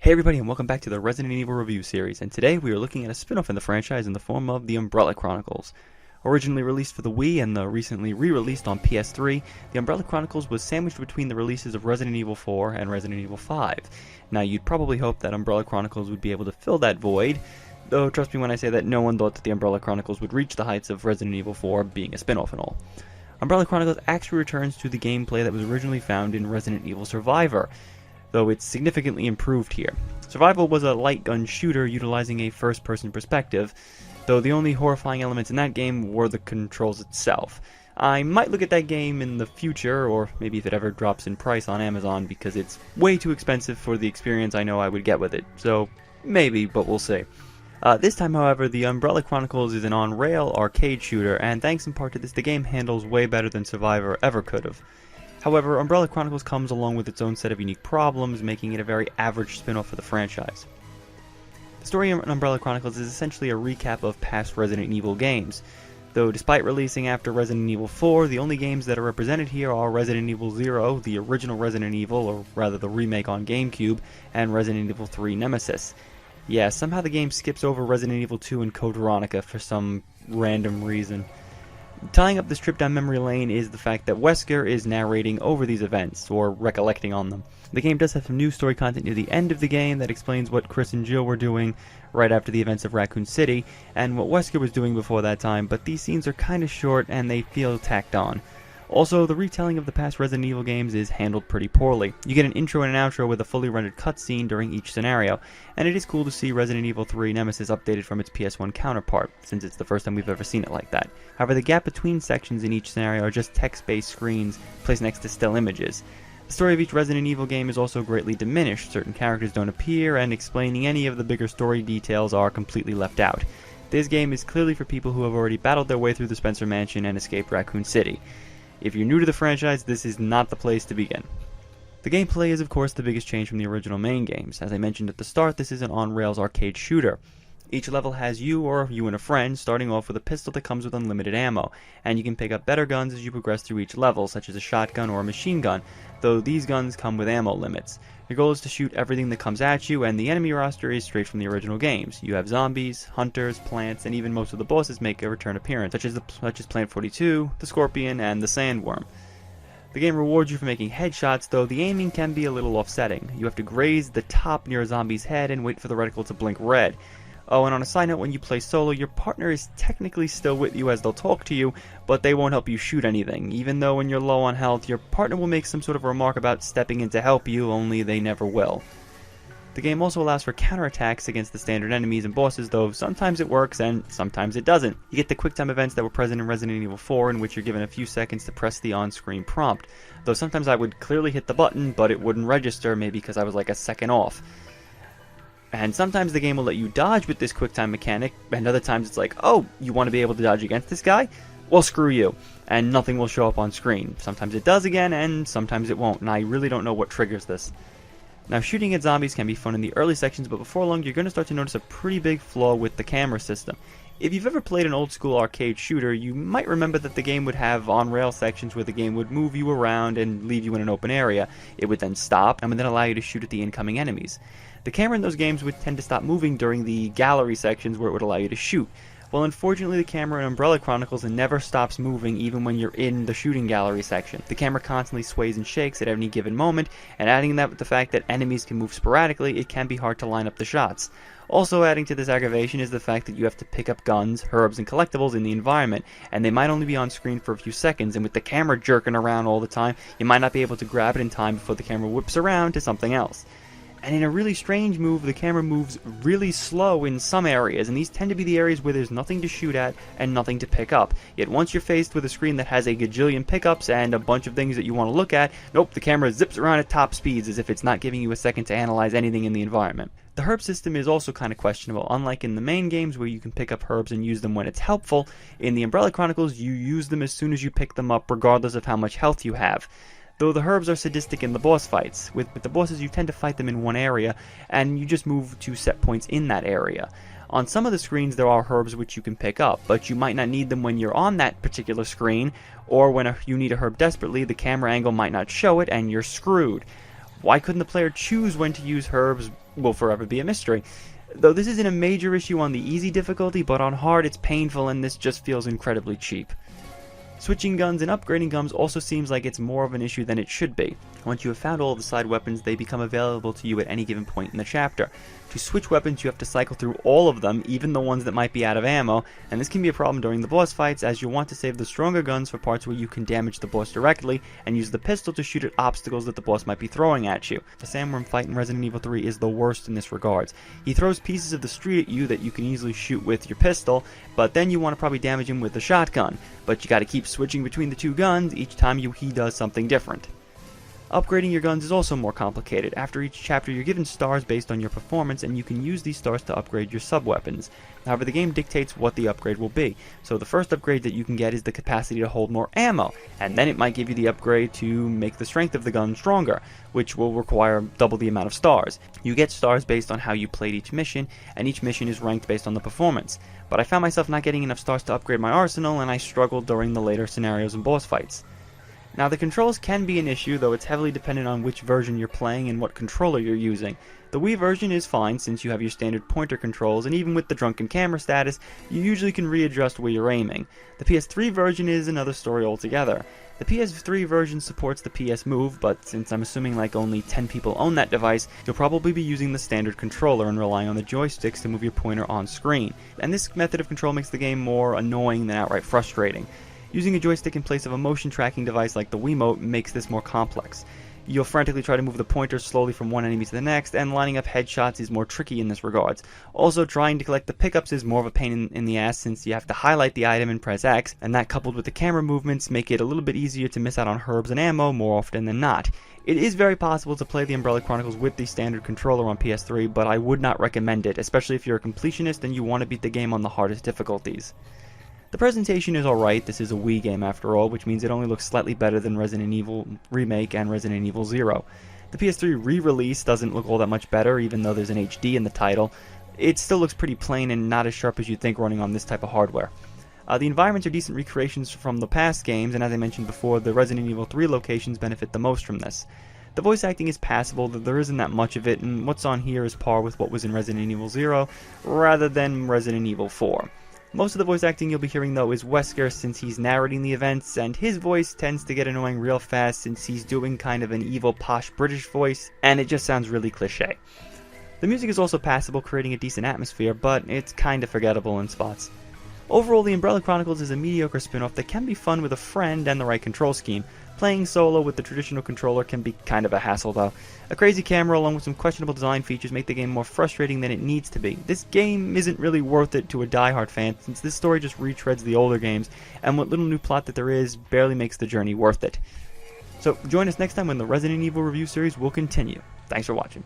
Hey everybody, and welcome back to the Resident Evil review series, and today we are looking at a spin-off in the franchise in the form of the Umbrella Chronicles. Originally released for the Wii and recently re-released on PS3, the Umbrella Chronicles was sandwiched between the releases of Resident Evil 4 and Resident Evil 5. Now you'd probably hope that Umbrella Chronicles would be able to fill that void, though trust me when I say that no one thought that the Umbrella Chronicles would reach the heights of Resident Evil 4 being a spin-off and all. Umbrella Chronicles actually returns to the gameplay that was originally found in Resident Evil Survivor, though it's significantly improved here. Survival was a light gun shooter utilizing a first-person perspective, though the only horrifying elements in that game were the controls itself. I might look at that game in the future, or maybe if it ever drops in price on Amazon, because it's way too expensive for the experience I know I would get with it, so maybe, but we'll see. This time, however, the Umbrella Chronicles is an on-rail arcade shooter, and thanks in part to this, the game handles way better than Survivor ever could have. However, Umbrella Chronicles comes along with its own set of unique problems, making it a very average spin-off for the franchise. The story in Umbrella Chronicles is essentially a recap of past Resident Evil games, though despite releasing after Resident Evil 4, the only games that are represented here are Resident Evil 0, the original Resident Evil, or rather the remake on GameCube, and Resident Evil 3 Nemesis. Yeah, somehow the game skips over Resident Evil 2 and Code Veronica for some random reason. Tying up this trip down memory lane is the fact that Wesker is narrating over these events, or recollecting on them. The game does have some new story content near the end of the game that explains what Chris and Jill were doing right after the events of Raccoon City, and what Wesker was doing before that time, but these scenes are kinda short and they feel tacked on. Also, the retelling of the past Resident Evil games is handled pretty poorly. You get an intro and an outro with a fully rendered cutscene during each scenario, and it is cool to see Resident Evil 3 Nemesis updated from its PS1 counterpart, since it's the first time we've ever seen it like that. However, the gap between sections in each scenario are just text-based screens placed next to still images. The story of each Resident Evil game is also greatly diminished. Certain characters don't appear, and explaining any of the bigger story details are completely left out. This game is clearly for people who have already battled their way through the Spencer Mansion and escaped Raccoon City. If you're new to the franchise, this is not the place to begin. The gameplay is of course the biggest change from the original main games. As I mentioned at the start, this is an on-rails arcade shooter. Each level has you or you and a friend starting off with a pistol that comes with unlimited ammo, and you can pick up better guns as you progress through each level, such as a shotgun or a machine gun, though these guns come with ammo limits. Your goal is to shoot everything that comes at you, and the enemy roster is straight from the original games. You have zombies, hunters, plants, and even most of the bosses make a return appearance, such as Plant 42, the Scorpion, and the Sandworm. The game rewards you for making headshots, though the aiming can be a little offsetting. You have to graze the top near a zombie's head and wait for the reticle to blink red. Oh, and on a side note, when you play solo, your partner is technically still with you as they'll talk to you, but they won't help you shoot anything. Even though when you're low on health, your partner will make some sort of remark about stepping in to help you, only they never will. The game also allows for counterattacks against the standard enemies and bosses, though sometimes it works and sometimes it doesn't. You get the QuickTime events that were present in Resident Evil 4, in which you're given a few seconds to press the on-screen prompt, though sometimes I would clearly hit the button, but it wouldn't register, maybe because I was like a second off. And sometimes the game will let you dodge with this QuickTime mechanic, and other times it's like, oh, you want to be able to dodge against this guy? Well, screw you, and nothing will show up on screen. Sometimes it does again, and sometimes it won't, and I really don't know what triggers this. Now, shooting at zombies can be fun in the early sections, but before long you're going to start to notice a pretty big flaw with the camera system. If you've ever played an old-school arcade shooter, you might remember that the game would have on-rail sections where the game would move you around and leave you in an open area. It would then stop, and would then allow you to shoot at the incoming enemies. The camera in those games would tend to stop moving during the gallery sections where it would allow you to shoot. Well, unfortunately, the camera in Umbrella Chronicles never stops moving even when you're in the shooting gallery section. The camera constantly sways and shakes at any given moment, and adding that with the fact that enemies can move sporadically, it can be hard to line up the shots. Also adding to this aggravation is the fact that you have to pick up guns, herbs, and collectibles in the environment, and they might only be on screen for a few seconds, and with the camera jerking around all the time, you might not be able to grab it in time before the camera whips around to something else. And in a really strange move, the camera moves really slow in some areas, and these tend to be the areas where there's nothing to shoot at and nothing to pick up. Yet once you're faced with a screen that has a gajillion pickups and a bunch of things that you want to look at, nope, the camera zips around at top speeds as if it's not giving you a second to analyze anything in the environment. The herb system is also kind of questionable. Unlike in the main games where you can pick up herbs and use them when it's helpful, in the Umbrella Chronicles you use them as soon as you pick them up regardless of how much health you have. Though the herbs are sadistic in the boss fights. With the bosses you tend to fight them in one area, and you just move to set points in that area. On some of the screens there are herbs which you can pick up, but you might not need them when you're on that particular screen, or when you need a herb desperately, the camera angle might not show it and you're screwed. Why couldn't the player choose when to use herbs will forever be a mystery. Though this isn't a major issue on the easy difficulty, but on hard it's painful and this just feels incredibly cheap. Switching guns and upgrading guns also seems like it's more of an issue than it should be. Once you have found all of the side weapons, they become available to you at any given point in the chapter. To switch weapons, you have to cycle through all of them, even the ones that might be out of ammo, and this can be a problem during the boss fights, as you'll want to save the stronger guns for parts where you can damage the boss directly, and use the pistol to shoot at obstacles that the boss might be throwing at you. The sandworm fight in Resident Evil 3 is the worst in this regards. He throws pieces of the street at you that you can easily shoot with your pistol, but then you want to probably damage him with the shotgun, but you gotta keep switching between the two guns each time he does something different. Upgrading your guns is also more complicated. After each chapter you're given stars based on your performance, and you can use these stars to upgrade your sub-weapons. However, the game dictates what the upgrade will be. So the first upgrade that you can get is the capacity to hold more ammo, and then it might give you the upgrade to make the strength of the gun stronger, which will require double the amount of stars. You get stars based on how you played each mission, and each mission is ranked based on the performance. But I found myself not getting enough stars to upgrade my arsenal, and I struggled during the later scenarios and boss fights. Now, the controls can be an issue, though it's heavily dependent on which version you're playing and what controller you're using. The Wii version is fine since you have your standard pointer controls, and even with the drunken camera status, you usually can readjust where you're aiming. The PS3 version is another story altogether. The PS3 version supports the PS Move, but since I'm assuming like only 10 people own that device, you'll probably be using the standard controller and relying on the joysticks to move your pointer on screen. And this method of control makes the game more annoying than outright frustrating. Using a joystick in place of a motion tracking device like the Wiimote makes this more complex. You'll frantically try to move the pointer slowly from one enemy to the next, and lining up headshots is more tricky in this regards. Also, trying to collect the pickups is more of a pain in the ass since you have to highlight the item and press X, and that coupled with the camera movements make it a little bit easier to miss out on herbs and ammo more often than not. It is very possible to play the Umbrella Chronicles with the standard controller on PS3, but I would not recommend it, especially if you're a completionist and you want to beat the game on the hardest difficulties. The presentation is alright. This is a Wii game after all, which means it only looks slightly better than Resident Evil Remake and Resident Evil 0. The PS3 re-release doesn't look all that much better, even though there's an HD in the title. It still looks pretty plain and not as sharp as you'd think running on this type of hardware. The environments are decent recreations from the past games, and as I mentioned before, the Resident Evil 3 locations benefit the most from this. The voice acting is passable, though there isn't that much of it, and what's on here is par with what was in Resident Evil 0, rather than Resident Evil 4. Most of the voice acting you'll be hearing though is Wesker since he's narrating the events, and his voice tends to get annoying real fast since he's doing kind of an evil posh British voice, and it just sounds really cliche. The music is also passable, creating a decent atmosphere, but it's kinda forgettable in spots. Overall, the Umbrella Chronicles is a mediocre spin-off that can be fun with a friend and the right control scheme. Playing solo with the traditional controller can be kind of a hassle though. A crazy camera along with some questionable design features make the game more frustrating than it needs to be. This game isn't really worth it to a die-hard fan since this story just retreads the older games, and what little new plot that there is barely makes the journey worth it. So join us next time when the Resident Evil review series will continue. Thanks for watching.